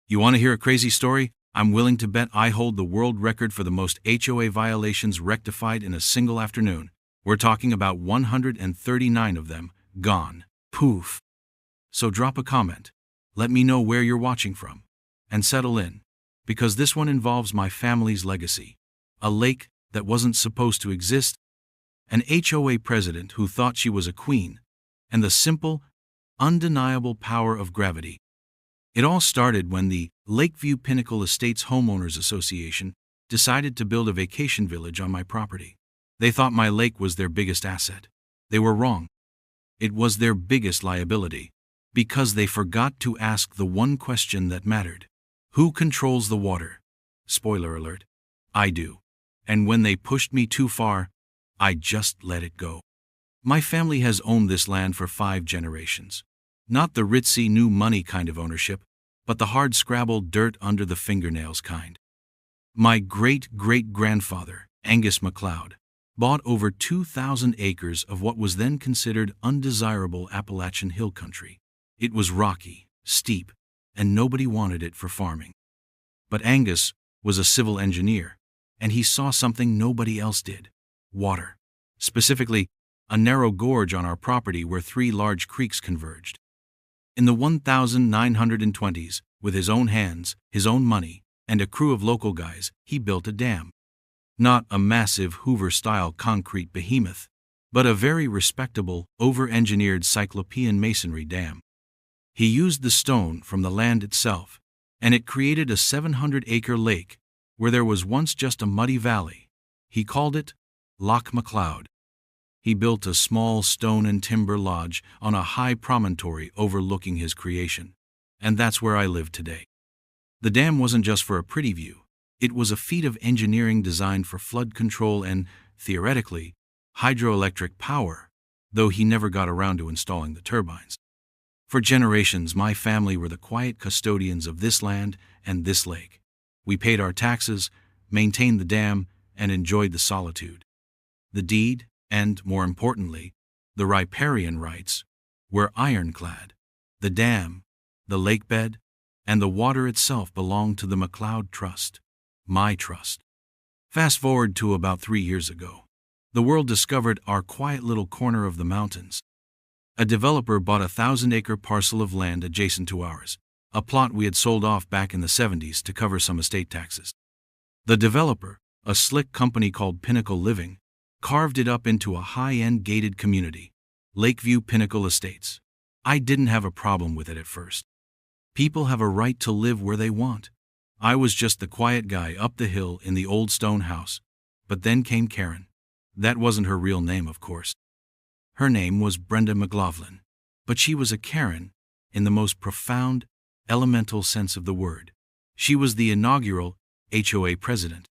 You want to hear a crazy story? I'm willing to bet I hold the world record for the most HOA violations rectified in a single afternoon. We're talking about 139 of them, gone. Poof. So drop a comment. Let me know where you're watching from. And settle in. Because this one involves my family's legacy. A lake that wasn't supposed to exist. An HOA president who thought she was a queen. And the simple, undeniable power of gravity. It all started when the Lakeview Pinnacle Estates Homeowners Association decided to build a vacation village on my property. They thought my lake was their biggest asset. They were wrong. It was their biggest liability, because they forgot to ask the one question that mattered. Who controls the water? Spoiler alert, I do. And when they pushed me too far, I just let it go. My family has owned this land for 5 generations. Not the ritzy new money kind of ownership, but the hard-scrabble dirt under the fingernails kind. My great-great-grandfather, Angus MacLeod, bought over 2,000 acres of what was then considered undesirable Appalachian hill country. It was rocky, steep, and nobody wanted it for farming. But Angus was a civil engineer, and he saw something nobody else did: water. Specifically, a narrow gorge on our property where 3 large creeks converged. In the 1920s, with his own hands, his own money, and a crew of local guys, he built a dam. Not a massive Hoover-style concrete behemoth, but a very respectable, over-engineered cyclopean masonry dam. He used the stone from the land itself, and it created a 700-acre lake where there was once just a muddy valley. He called it Loch MacLeod. He built a small stone and timber lodge on a high promontory overlooking his creation, and that's where I live today. The dam wasn't just for a pretty view. It was a feat of engineering designed for flood control and, theoretically, hydroelectric power, though he never got around to installing the turbines. For generations, my family were the quiet custodians of this land and this lake. We paid our taxes, maintained the dam, and enjoyed the solitude. The deed, and, more importantly, the riparian rights, were ironclad. The dam, the lakebed, and the water itself belonged to the MacLeod Trust, my trust. Fast forward to about 3 years ago. The world discovered our quiet little corner of the mountains. A developer bought a 1,000-acre parcel of land adjacent to ours, a plot we had sold off back in the 70s to cover some estate taxes. The developer, a slick company called Pinnacle Living, carved it up into a high-end gated community, Lakeview Pinnacle Estates. I didn't have a problem with it at first. People have a right to live where they want. I was just the quiet guy up the hill in the old stone house. But then came Karen. That wasn't her real name, of course. Her name was Brenda McLaughlin, but she was a Karen in the most profound, elemental sense of the word. She was the inaugural HOA president.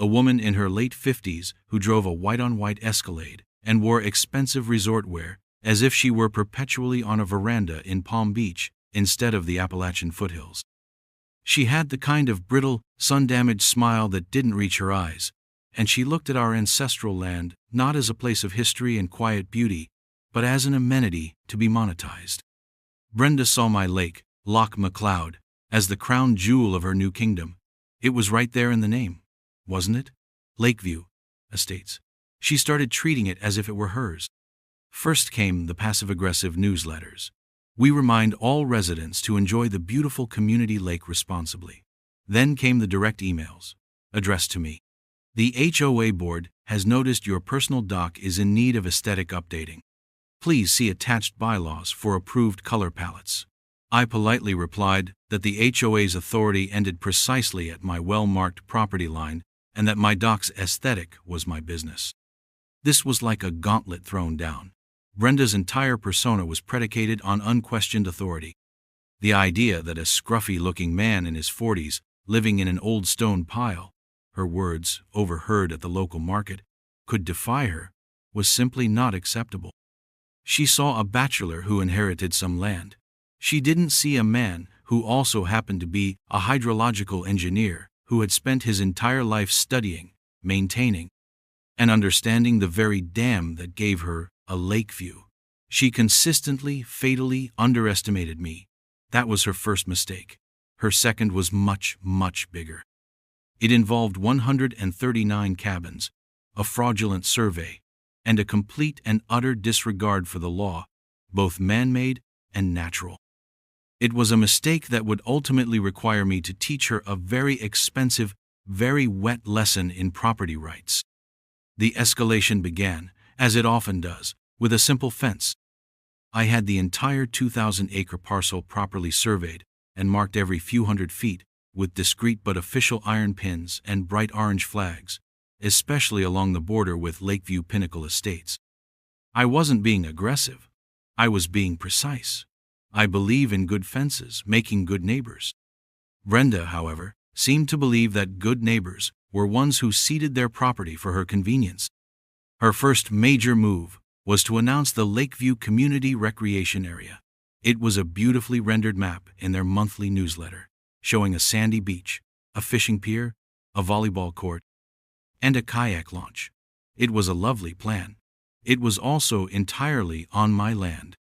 A woman in her late 50s who drove a white-on-white Escalade and wore expensive resort wear as if she were perpetually on a veranda in Palm Beach instead of the Appalachian foothills. She had the kind of brittle, sun-damaged smile that didn't reach her eyes, and she looked at our ancestral land not as a place of history and quiet beauty, but as an amenity to be monetized. Brenda saw my lake, Loch MacLeod, as the crown jewel of her new kingdom. It was right there in the name, wasn't it? Lakeview Estates. She started treating it as if it were hers. First came the passive-aggressive newsletters. We remind all residents to enjoy the beautiful community lake responsibly. Then came the direct emails, addressed to me. The HOA board has noticed your personal dock is in need of aesthetic updating. Please see attached bylaws for approved color palettes. I politely replied that the HOA's authority ended precisely at my well-marked property line and that my dock's aesthetic was my business. This was like a gauntlet thrown down. Brenda's entire persona was predicated on unquestioned authority. The idea that a scruffy-looking man in his 40s, living in an old stone pile, her words, overheard at the local market, could defy her, was simply not acceptable. She saw a bachelor who inherited some land. She didn't see a man who also happened to be a hydrological engineer who had spent his entire life studying, maintaining, and understanding the very dam that gave her a lake view. She consistently, fatally underestimated me. That was her first mistake. Her second was much, much bigger. It involved 139 cabins, a fraudulent survey, and a complete and utter disregard for the law, both man-made and natural. It was a mistake that would ultimately require me to teach her a very expensive, very wet lesson in property rights. The escalation began, as it often does, with a simple fence. I had the entire 2,000-acre parcel properly surveyed and marked every few hundred feet with discreet but official iron pins and bright orange flags, especially along the border with Lakeview Pinnacle Estates. I wasn't being aggressive. I was being precise. I believe in good fences, making good neighbors. Brenda, however, seemed to believe that good neighbors were ones who ceded their property for her convenience. Her first major move was to announce the Lakeview Community Recreation Area. It was a beautifully rendered map in their monthly newsletter, showing a sandy beach, a fishing pier, a volleyball court, and a kayak launch. It was a lovely plan. It was also entirely on my land.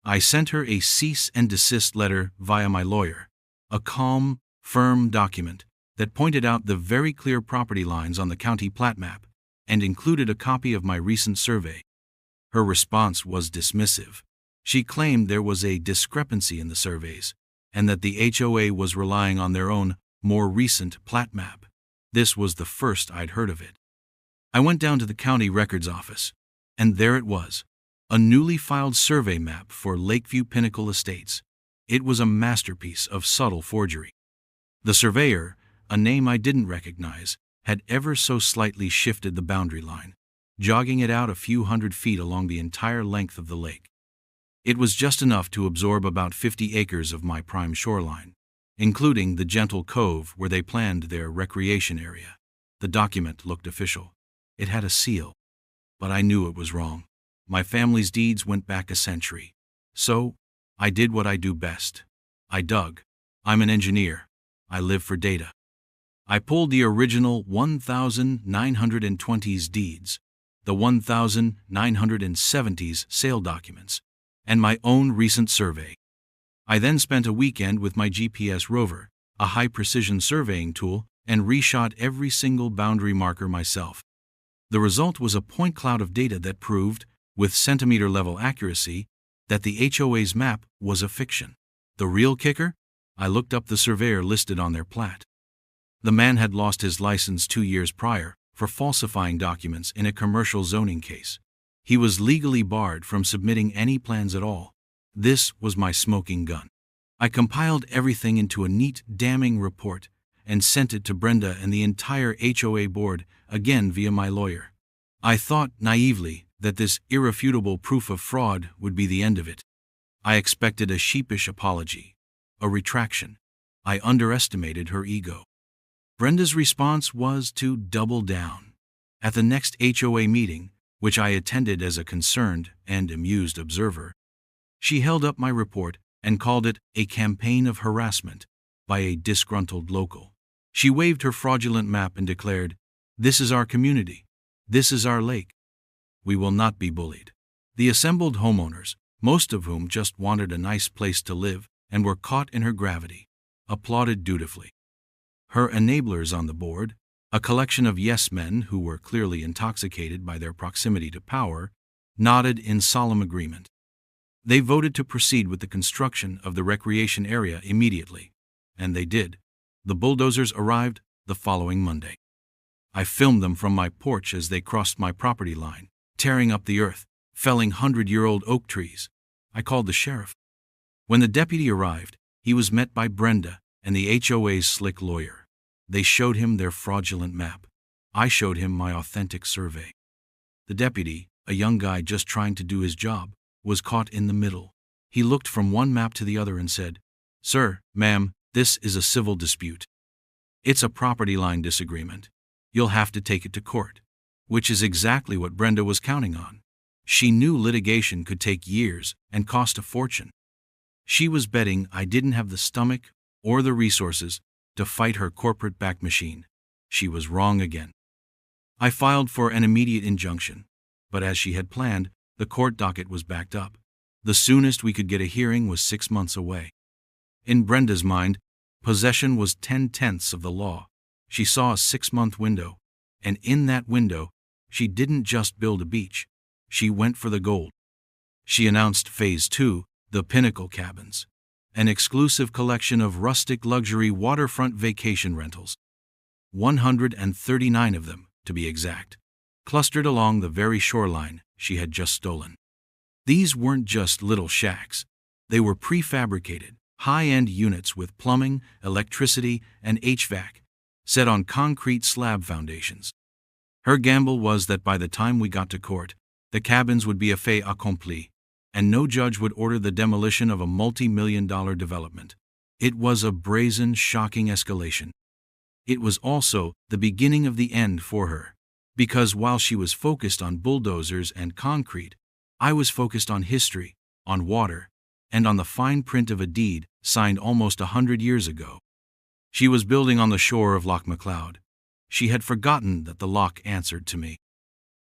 I sent her a cease and desist letter via my lawyer, a calm, firm document that pointed out the very clear property lines on the county plat map and included a copy of my recent survey. Her response was dismissive. She claimed there was a discrepancy in the surveys and that the HOA was relying on their own, more recent plat map. This was the first I'd heard of it. I went down to the county records office, and there it was, a newly filed survey map for Lakeview Pinnacle Estates. It was a masterpiece of subtle forgery. The surveyor, a name I didn't recognize, had ever so slightly shifted the boundary line, jogging it out a few hundred feet along the entire length of the lake. It was just enough to absorb about 50 acres of my prime shoreline, including the gentle cove where they planned their recreation area. The document looked official. It had a seal, but I knew it was wrong. My family's deeds went back a century. So, I did what I do best. I dug. I'm an engineer. I live for data. I pulled the original 1920s deeds, the 1970s sale documents, and my own recent survey. I then spent a weekend with my GPS rover, a high-precision surveying tool, and reshot every single boundary marker myself. The result was a point cloud of data that proved, with centimeter-level accuracy, that the HOA's map was a fiction. The real kicker? I looked up the surveyor listed on their plat. The man had lost his license 2 years prior for falsifying documents in a commercial zoning case. He was legally barred from submitting any plans at all. This was my smoking gun. I compiled everything into a neat, damning report and sent it to Brenda and the entire HOA board, again via my lawyer. I thought, naively, that this irrefutable proof of fraud would be the end of it. I expected a sheepish apology, a retraction. I underestimated her ego. Brenda's response was to double down. At the next HOA meeting, which I attended as a concerned and amused observer, she held up my report and called it a campaign of harassment by a disgruntled local. She waved her fraudulent map and declared, "This is our community. This is our lake. We will not be bullied." The assembled homeowners, most of whom just wanted a nice place to live and were caught in her gravity, applauded dutifully. Her enablers on the board, a collection of yes-men who were clearly intoxicated by their proximity to power, nodded in solemn agreement. They voted to proceed with the construction of the recreation area immediately, and they did. The bulldozers arrived the following Monday. I filmed them from my porch as they crossed my property line, tearing up the earth, felling 100-year-old oak trees. I called the sheriff. When the deputy arrived, he was met by Brenda and the HOA's slick lawyer. They showed him their fraudulent map. I showed him my authentic survey. The deputy, a young guy just trying to do his job, was caught in the middle. He looked from one map to the other and said, "Sir, ma'am, this is a civil dispute. It's a property line disagreement. You'll have to take it to court," which is exactly what Brenda was counting on. She knew litigation could take years and cost a fortune. She was betting I didn't have the stomach or the resources to fight her corporate-backed machine. She was wrong again. I filed for an immediate injunction, but as she had planned, the court docket was backed up. The soonest we could get a hearing was 6 months away. In Brenda's mind, Possession was 10/10ths of the law. She saw a 6-month window, and in that window, she didn't just build a beach. She went for the gold. She announced Phase 2, the Pinnacle Cabins, an exclusive collection of rustic luxury waterfront vacation rentals. 139 of them, to be exact, clustered along the very shoreline she had just stolen. These weren't just little shacks. They were prefabricated, high-end units with plumbing, electricity, and HVAC, set on concrete slab foundations. Her gamble was that by the time we got to court, the cabins would be a fait accompli, and no judge would order the demolition of a multi-million-dollar development. It was a brazen, shocking escalation. It was also the beginning of the end for her, because while she was focused on bulldozers and concrete, I was focused on history, on water, and on the fine print of a deed signed almost 100 years ago. She was building on the shore of Loch MacLeod. She had forgotten that the loch answered to me.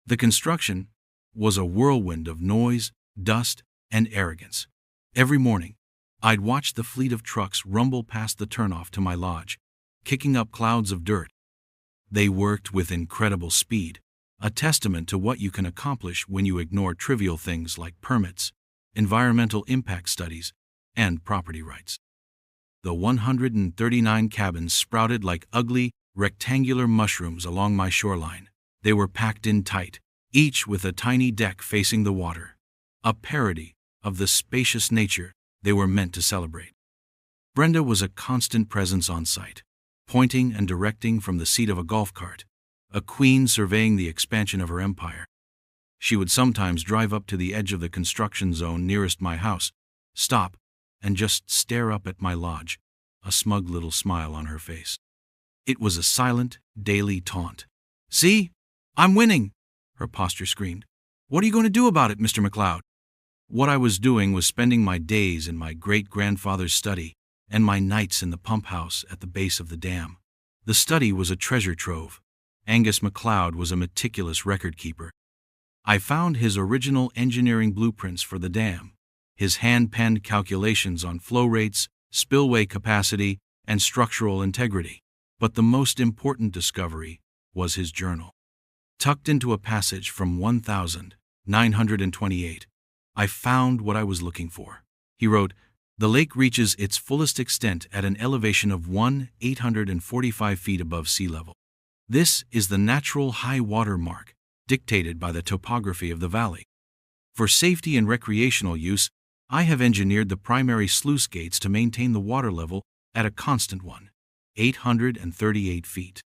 The construction was a whirlwind of noise, dust, and arrogance. Every morning, I'd watch the fleet of trucks rumble past the turnoff to my lodge, kicking up clouds of dirt. They worked with incredible speed, a testament to what you can accomplish when you ignore trivial things like permits, environmental impact studies, and property rights. The 139 cabins sprouted like ugly, rectangular mushrooms along my shoreline. They were packed in tight, each with a tiny deck facing the water, a parody of the spacious nature they were meant to celebrate. Brenda was a constant presence on site, pointing and directing from the seat of a golf cart, a queen surveying the expansion of her empire. She would sometimes drive up to the edge of the construction zone nearest my house, stop, and just stare up at my lodge, a smug little smile on her face. It was a silent, daily taunt. "See? I'm winning!" her posture screamed. "What are you going to do about it, Mr. MacLeod?" What I was doing was spending my days in my great-grandfather's study and my nights in the pump house at the base of the dam. The study was a treasure trove. Angus MacLeod was a meticulous record keeper. I found his original engineering blueprints for the dam, his hand-penned calculations on flow rates, spillway capacity, and structural integrity. But the most important discovery was his journal. Tucked into a passage from 1928, I found what I was looking for. He wrote, "The lake reaches its fullest extent at an elevation of 845 feet above sea level. This is the natural high water mark, dictated by the topography of the valley. For safety and recreational use, I have engineered the primary sluice gates to maintain the water level at a constant 838 feet.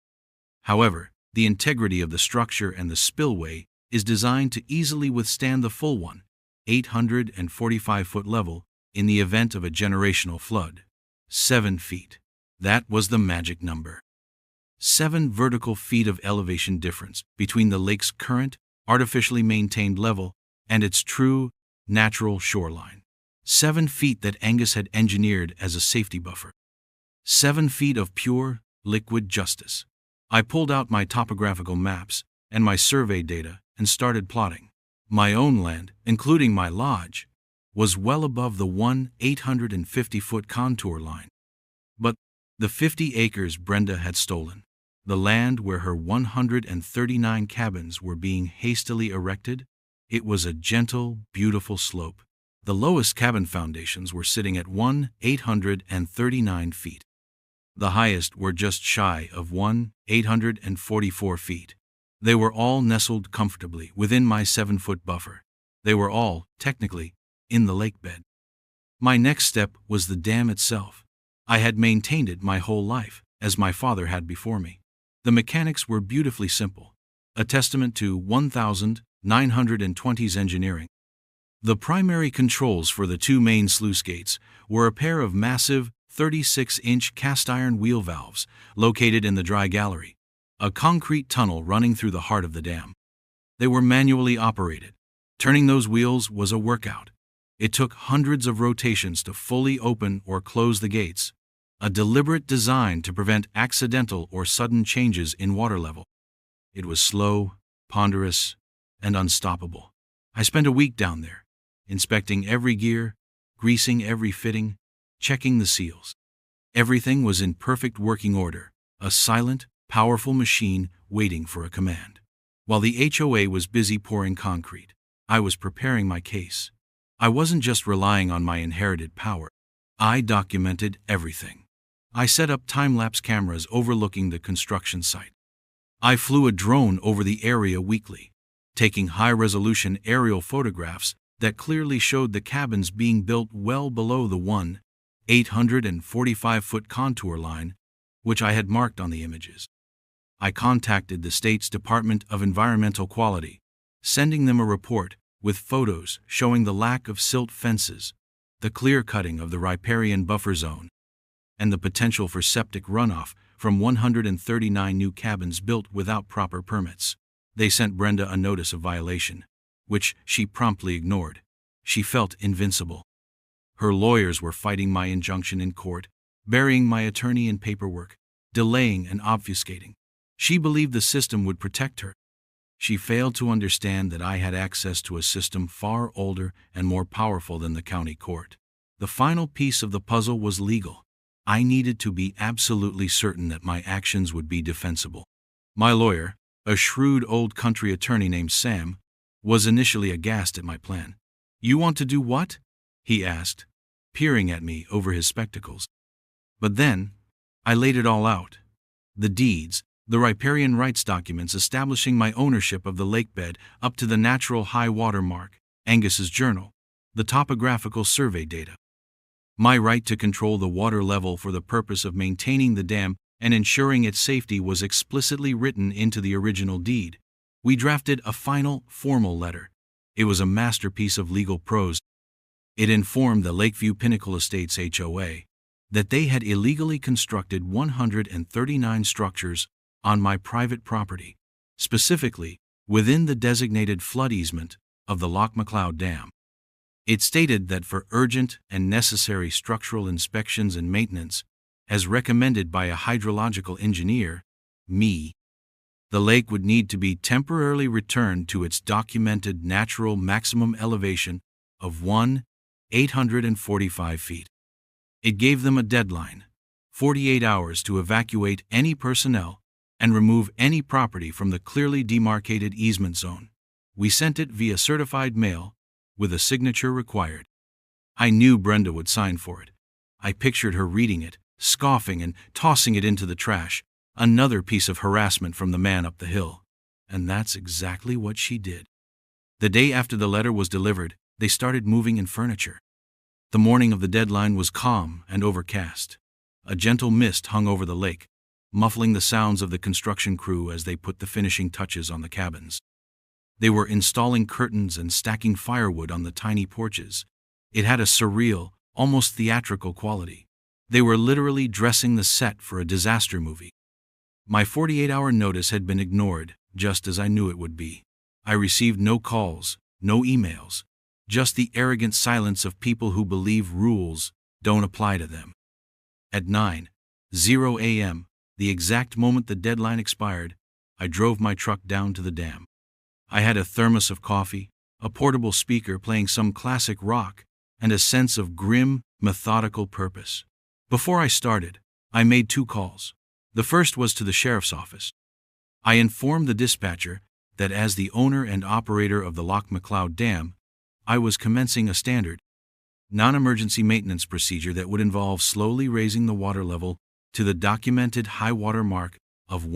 However, the integrity of the structure and the spillway is designed to easily withstand the full 845-foot level in the event of a generational flood. 7 feet. That was the magic number. 7 vertical feet of elevation difference between the lake's current, artificially maintained level and its true, natural shoreline. 7 feet that Angus had engineered as a safety buffer. 7 feet of pure, liquid justice. I pulled out my topographical maps and my survey data and started plotting. My own land, including my lodge, was well above the 850-foot contour line. But the 50 acres Brenda had stolen, the land where her 139 cabins were being hastily erected, it was a gentle, beautiful slope. The lowest cabin foundations were sitting at 839 feet. The highest were just shy of 844 feet. They were all nestled comfortably within my 7-foot buffer. They were all, technically, in the lake bed. My next step was the dam itself. I had maintained it my whole life, as my father had before me. The mechanics were beautifully simple, a testament to 1920s engineering. The primary controls for the 2 main sluice gates were a pair of massive 36-inch cast-iron wheel valves located in the dry gallery, a concrete tunnel running through the heart of the dam. They were manually operated. Turning those wheels was a workout. It took hundreds of rotations to fully open or close the gates, a deliberate design to prevent accidental or sudden changes in water level. It was slow, ponderous, and unstoppable. I spent a week down there, inspecting every gear, greasing every fitting, checking the seals. Everything was in perfect working order, a silent, powerful machine waiting for a command. While the HOA was busy pouring concrete, I was preparing my case. I wasn't just relying on my inherited power. I documented everything. I set up time-lapse cameras overlooking the construction site. I flew a drone over the area weekly, taking high-resolution aerial photographs that clearly showed the cabins being built well below the 845-foot contour line, which I had marked on the images. I contacted the state's Department of Environmental Quality, sending them a report with photos showing the lack of silt fences, the clear-cutting of the riparian buffer zone, and the potential for septic runoff from 139 new cabins built without proper permits. They sent Brenda a notice of violation, which she promptly ignored. She felt invincible. Her lawyers were fighting my injunction in court, burying my attorney in paperwork, delaying and obfuscating. She believed the system would protect her. She failed to understand that I had access to a system far older and more powerful than the county court. The final piece of the puzzle was legal. I needed to be absolutely certain that my actions would be defensible. My lawyer, a shrewd old country attorney named Sam, was initially aghast at my plan. "You want to do what?" he asked, peering at me over his spectacles. But then, I laid it all out. The deeds, the riparian rights documents establishing my ownership of the lakebed up to the natural high water mark, Angus's journal, the topographical survey data. My right to control the water level for the purpose of maintaining the dam and ensuring its safety was explicitly written into the original deed. We drafted a final, formal letter. It was a masterpiece of legal prose. It informed the Lakeview Pinnacle Estates HOA that they had illegally constructed 139 structures on my private property, specifically within the designated flood easement of the Loch McLeod Dam. It stated that for urgent and necessary structural inspections and maintenance, as recommended by a hydrological engineer, me, the lake would need to be temporarily returned to its documented natural maximum elevation of 845 feet. It gave them a deadline, 48 hours to evacuate any personnel and remove any property from the clearly demarcated easement zone. We sent it via certified mail, with a signature required. I knew Brenda would sign for it. I pictured her reading it, scoffing and tossing it into the trash, another piece of harassment from the man up the hill. And that's exactly what she did. The day after the letter was delivered, they started moving in furniture. The morning of the deadline was calm and overcast. A gentle mist hung over the lake, muffling the sounds of the construction crew as they put the finishing touches on the cabins. They were installing curtains and stacking firewood on the tiny porches. It had a surreal, almost theatrical quality. They were literally dressing the set for a disaster movie. My 48-hour notice had been ignored, just as I knew it would be. I received no calls, no emails, just the arrogant silence of people who believe rules don't apply to them. At 9:00 a.m., the exact moment the deadline expired, I drove my truck down to the dam. I had a thermos of coffee, a portable speaker playing some classic rock, and a sense of grim, methodical purpose. Before I started, I made 2 calls. The first was to the sheriff's office. I informed the dispatcher that as the owner and operator of the Loch McLeod Dam, I was commencing a standard, non-emergency maintenance procedure that would involve slowly raising the water level to the documented high water mark of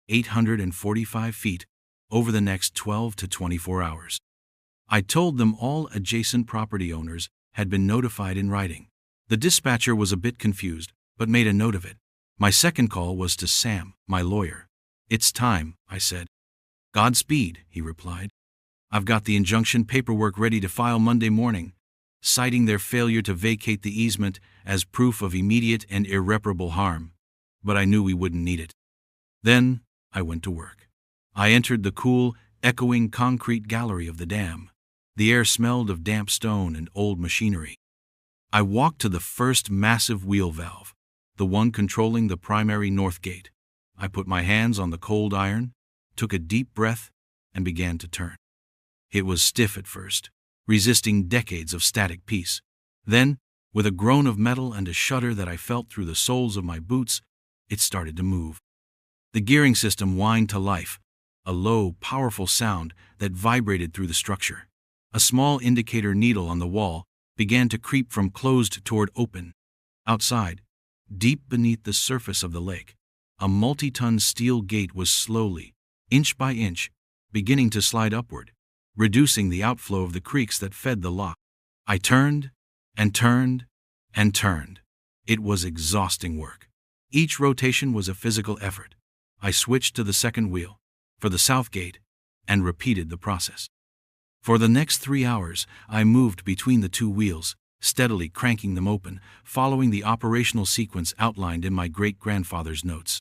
845 feet over the next 12 to 24 hours. I told them all adjacent property owners had been notified in writing. The dispatcher was a bit confused, but made a note of it. My second call was to Sam, my lawyer. "It's time," I said. "Godspeed," he replied. "I've got the injunction paperwork ready to file Monday morning, citing their failure to vacate the easement as proof of immediate and irreparable harm, but I knew we wouldn't need it." Then I went to work. I entered the cool, echoing concrete gallery of the dam. The air smelled of damp stone and old machinery. I walked to the first massive wheel valve, the one controlling the primary north gate. I put my hands on the cold iron, took a deep breath, and began to turn. It was stiff at first, resisting decades of static peace. Then, With a groan of metal and a shudder that I felt through the soles of my boots, it started to move. The gearing system whined to life, a low, powerful sound that vibrated through the structure. A small indicator needle on the wall began to creep from closed toward open. Outside, deep beneath the surface of the lake, a multi-ton steel gate was slowly, inch by inch, beginning to slide upward, reducing the outflow of the creeks that fed the lock. I turned, and turned, and turned. It was exhausting work. Each rotation was a physical effort. I switched to the second wheel, for the south gate, and repeated the process. For the next 3 hours, I moved between the two wheels, steadily cranking them open, following the operational sequence outlined in my great-grandfather's notes.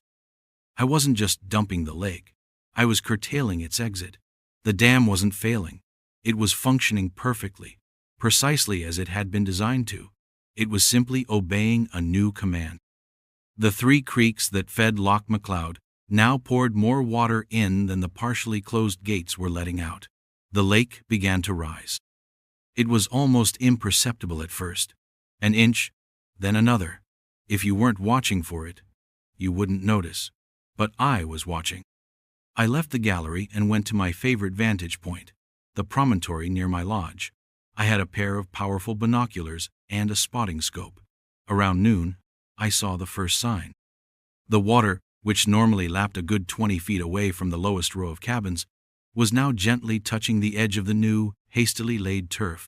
I wasn't just dumping the lake. I was curtailing its exit. The dam wasn't failing. It was functioning perfectly, precisely as it had been designed to. It was simply obeying a new command. The 3 creeks that fed Loch McLeod now poured more water in than the partially closed gates were letting out. The lake began to rise. It was almost imperceptible at first. An inch, then another. If you weren't watching for it, you wouldn't notice. But I was watching. I left the gallery and went to my favorite vantage point, the promontory near my lodge. I had a pair of powerful binoculars and a spotting scope. Around noon, I saw the first sign. The water, which normally lapped a good 20 feet away from the lowest row of cabins, was now gently touching the edge of the new, hastily laid turf.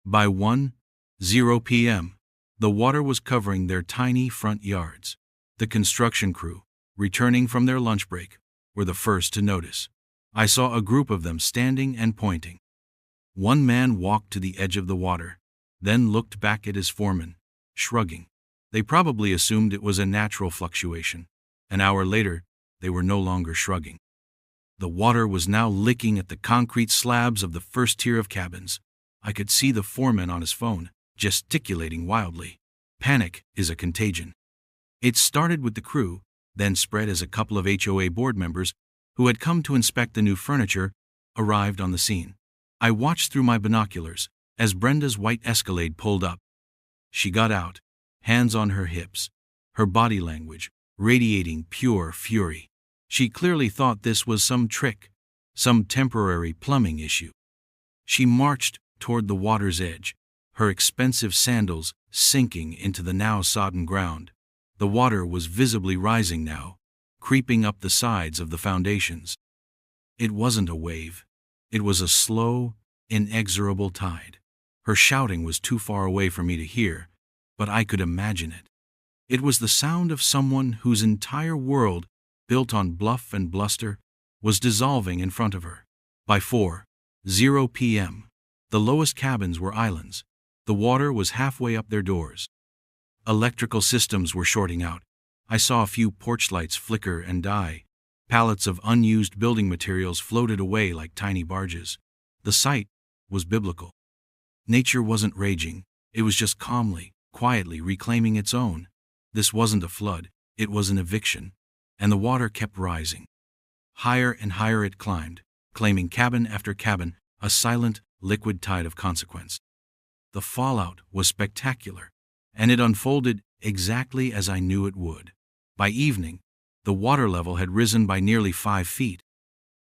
By 1:00 p.m., the water was covering their tiny front yards. The construction crew, returning from their lunch break, were the first to notice. I saw a group of them standing and pointing. One man walked to the edge of the water, then looked back at his foreman, shrugging. They probably assumed it was a natural fluctuation. An hour later, they were no longer shrugging. The water was now licking at the concrete slabs of the first tier of cabins. I could see the foreman on his phone, gesticulating wildly. Panic is a contagion. It started with the crew, then spread as a couple of HOA board members, who had come to inspect the new furniture, arrived on the scene. I watched through my binoculars as Brenda's white Escalade pulled up. She got out, hands on her hips, her body language radiating pure fury. She clearly thought this was some trick, some temporary plumbing issue. She marched toward the water's edge, her expensive sandals sinking into the now sodden ground. The water was visibly rising now, creeping up the sides of the foundations. It wasn't a wave. It was a slow, inexorable tide. Her shouting was too far away for me to hear, but I could imagine it. It was the sound of someone whose entire world, built on bluff and bluster, was dissolving in front of her. By 4:00 p.m., the lowest cabins were islands. The water was halfway up their doors. Electrical systems were shorting out. I saw a few porch lights flicker and die. Pallets of unused building materials floated away like tiny barges. The sight was biblical. Nature wasn't raging. It was just calmly, quietly reclaiming its own. This wasn't a flood. It was an eviction. And the water kept rising. Higher and higher it climbed, claiming cabin after cabin, a silent, liquid tide of consequence. The fallout was spectacular, and it unfolded exactly as I knew it would. By evening, the water level had risen by nearly 5 feet.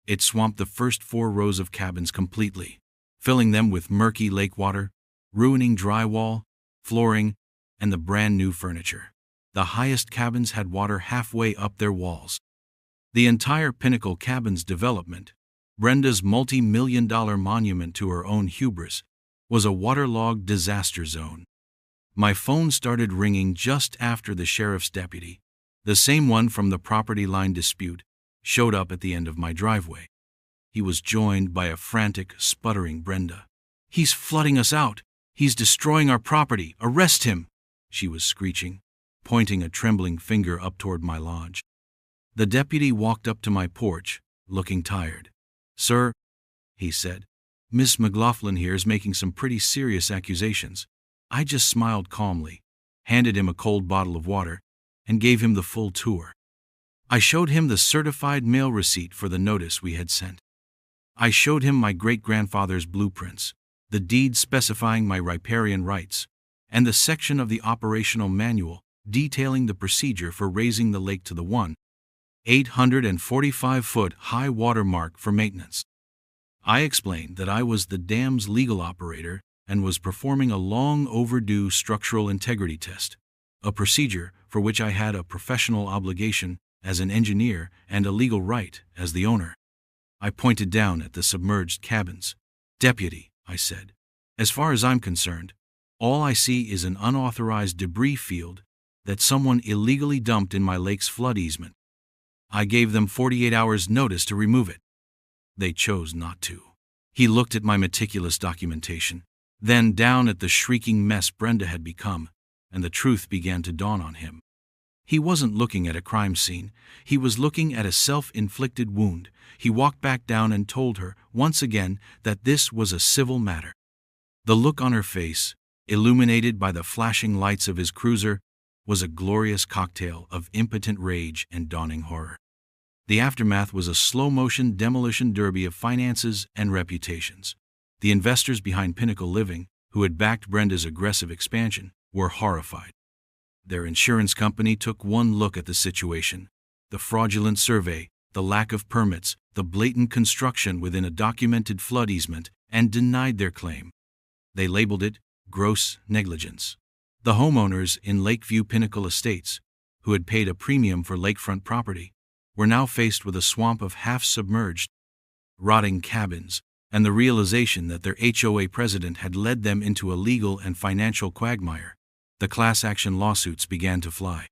It swamped the first 4 rows of cabins completely, filling them with murky lake water, ruining drywall, flooring, and the brand new furniture. The highest cabins had water halfway up their walls. The entire Pinnacle Cabins development, Brenda's multi-million-dollar monument to her own hubris, was a waterlogged disaster zone. My phone started ringing just after the sheriff's deputy, the same one from the property line dispute, showed up at the end of my driveway. He was joined by a frantic, sputtering Brenda. "He's flooding us out! He's destroying our property! Arrest him!" she was screeching, pointing a trembling finger up toward my lodge. The deputy walked up to my porch, looking tired. "Sir," he said, "Miss McLaughlin here is making some pretty serious accusations." I just smiled calmly, handed him a cold bottle of water, and gave him the full tour. I showed him the certified mail receipt for the notice we had sent. I showed him my great-grandfather's blueprints, the deed specifying my riparian rights, and the section of the operational manual detailing the procedure for raising the lake to the 845-foot high water mark for maintenance. I explained that I was the dam's legal operator and was performing a long overdue structural integrity test, a procedure for which I had a professional obligation as an engineer and a legal right as the owner. I pointed down at the submerged cabins. "Deputy," I said, "as far as I'm concerned, all I see is an unauthorized debris field that someone illegally dumped in my lake's flood easement. I gave them 48 hours' notice to remove it. They chose not to." He looked at my meticulous documentation, then down at the shrieking mess Brenda had become, and the truth began to dawn on him. He wasn't looking at a crime scene. He was looking at a self-inflicted wound. He walked back down and told her, once again, that this was a civil matter. The look on her face, illuminated by the flashing lights of his cruiser, was a glorious cocktail of impotent rage and dawning horror. The aftermath was a slow-motion demolition derby of finances and reputations. The investors behind Pinnacle Living, who had backed Brenda's aggressive expansion, were horrified. Their insurance company took one look at the situation: the fraudulent survey, the lack of permits, the blatant construction within a documented flood easement, and denied their claim. They labeled it gross negligence. The homeowners in Lakeview Pinnacle Estates, who had paid a premium for lakefront property, were now faced with a swamp of half-submerged, rotting cabins, and the realization that their HOA president had led them into a legal and financial quagmire. The class action lawsuits began to fly.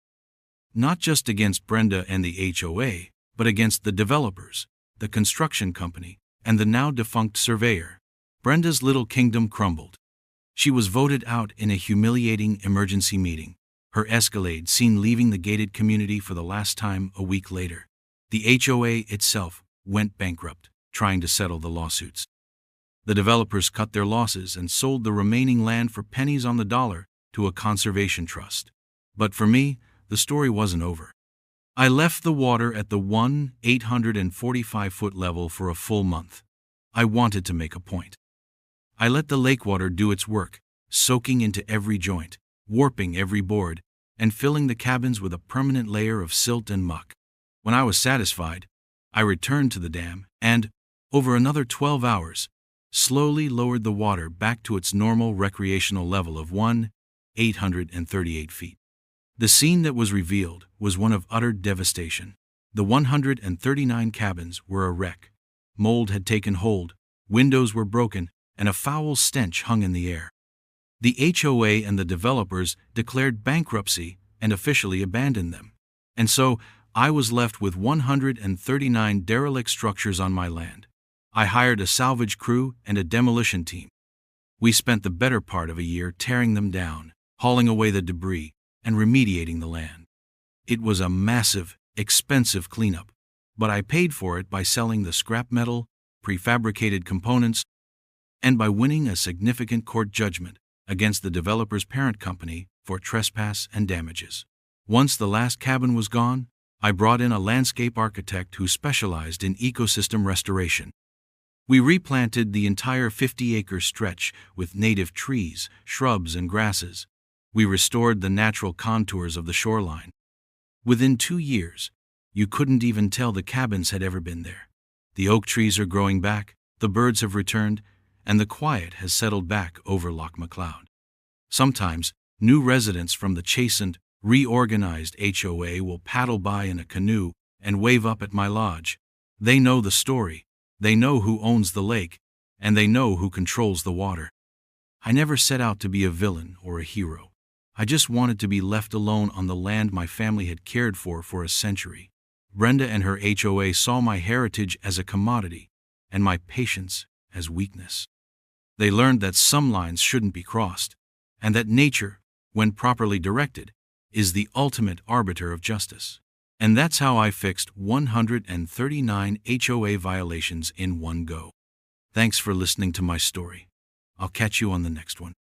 Not just against Brenda and the HOA, but against the developers, the construction company, and the now defunct surveyor. Brenda's little kingdom crumbled. She was voted out in a humiliating emergency meeting, her Escalade seen leaving the gated community for the last time a week later. The HOA itself went bankrupt, trying to settle the lawsuits. The developers cut their losses and sold the remaining land for pennies on the dollar to a conservation trust. But for me, the story wasn't over. I left the water at the 845-foot level for a full month. I wanted to make a point. I let the lake water do its work, soaking into every joint, warping every board, and filling the cabins with a permanent layer of silt and muck. When I was satisfied, I returned to the dam and, over another 12 hours, slowly lowered the water back to its normal recreational level of 838 feet. The scene that was revealed was one of utter devastation. The 139 cabins were a wreck. Mold had taken hold, windows were broken, and a foul stench hung in the air. The HOA and the developers declared bankruptcy and officially abandoned them. And so, I was left with 139 derelict structures on my land. I hired a salvage crew and a demolition team. We spent the better part of a year tearing them down, hauling away the debris, and remediating the land. It was a massive, expensive cleanup, but I paid for it by selling the scrap metal, prefabricated components, and by winning a significant court judgment against the developer's parent company for trespass and damages. Once the last cabin was gone, I brought in a landscape architect who specialized in ecosystem restoration. We replanted the entire 50-acre stretch with native trees, shrubs, and grasses. We restored the natural contours of the shoreline. Within 2 years, you couldn't even tell the cabins had ever been there. The oak trees are growing back, the birds have returned, and the quiet has settled back over Loch McLeod. Sometimes, new residents from the chastened, reorganized HOA will paddle by in a canoe and wave up at my lodge. They know the story, they know who owns the lake, and they know who controls the water. I never set out to be a villain or a hero. I just wanted to be left alone on the land my family had cared for a century. Brenda and her HOA saw my heritage as a commodity, and my patience as weakness. They learned that some lines shouldn't be crossed, and that nature, when properly directed, is the ultimate arbiter of justice. And that's how I fixed 139 HOA violations in one go. Thanks for listening to my story. I'll catch you on the next one.